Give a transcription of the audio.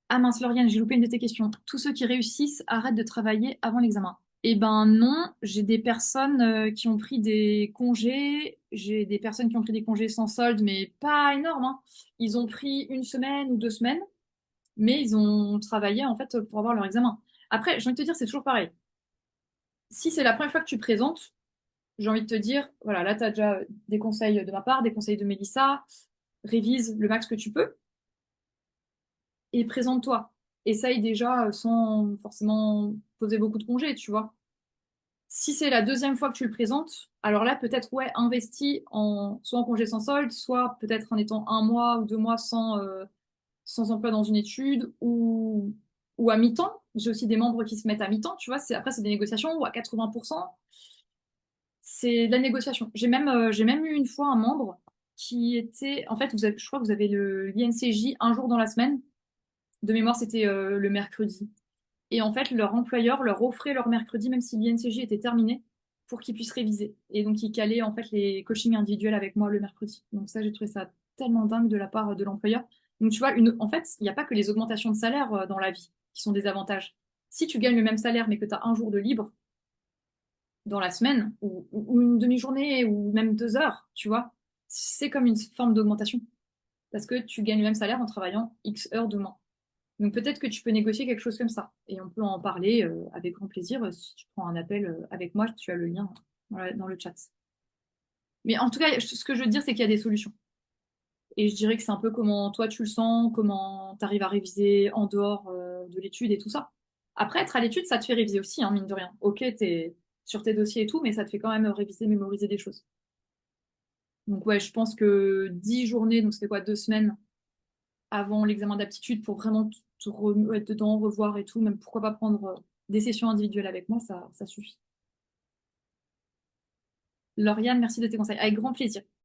Ah mince, Lauriane, j'ai loupé une de tes questions. Tous ceux qui réussissent arrêtent de travailler avant l'examen. Eh ben non, j'ai des personnes qui ont pris des congés, j'ai des personnes qui ont pris des congés sans solde, mais pas énorme, hein. Ils ont pris une semaine ou 2 semaines, mais ils ont travaillé en fait pour avoir leur examen. Après, j'ai envie de te dire, c'est toujours pareil. Si c'est la première fois que tu présentes, j'ai envie de te dire, voilà, là, tu as déjà des conseils de ma part, des conseils de Mélissa, révise le max que tu peux et présente-toi. Essaye déjà sans forcément poser beaucoup de congés, tu vois. Si c'est la deuxième fois que tu le présentes, alors là, peut-être, ouais, investis soit en congé sans solde, soit peut-être en étant 1 mois ou 2 mois sans emploi dans une étude ou à mi-temps. J'ai aussi des membres qui se mettent à mi-temps, tu vois. Après, c'est des négociations ou à 80%. C'est de la négociation. J'ai même eu une fois un membre qui était, en fait, je crois que vous avez l'INCJ un jour dans la semaine. De mémoire, c'était le mercredi. Et en fait, leur employeur leur offrait leur mercredi, même si l'INCJ était terminé, pour qu'ils puissent réviser. Et donc, ils calaient en fait les coachings individuels avec moi le mercredi. Donc ça, j'ai trouvé ça tellement dingue de la part de l'employeur. Donc tu vois, en fait, il n'y a pas que les augmentations de salaire dans la vie qui sont des avantages. Si tu gagnes le même salaire mais que tu as un jour de libre dans la semaine, ou une demi-journée, ou même 2 heures, tu vois, c'est comme une forme d'augmentation. Parce que tu gagnes le même salaire en travaillant X heures de moins. Donc peut-être que tu peux négocier quelque chose comme ça. Et on peut en parler avec grand plaisir. Si tu prends un appel avec moi, tu as le lien dans le chat. Mais en tout cas, ce que je veux te dire, c'est qu'il y a des solutions. Et je dirais que c'est un peu comment toi tu le sens, comment tu arrives à réviser en dehors de l'étude et tout ça. Après, être à l'étude, ça te fait réviser aussi, hein, mine de rien. Ok, t'es sur tes dossiers et tout, mais ça te fait quand même réviser, mémoriser des choses. Donc ouais, je pense que 10 journées, donc c'était quoi, 2 semaines avant l'examen d'aptitude pour vraiment te remettre dedans, revoir et tout, même pourquoi pas prendre des sessions individuelles avec moi, ça suffit. Lauriane, merci de tes conseils. Avec grand plaisir.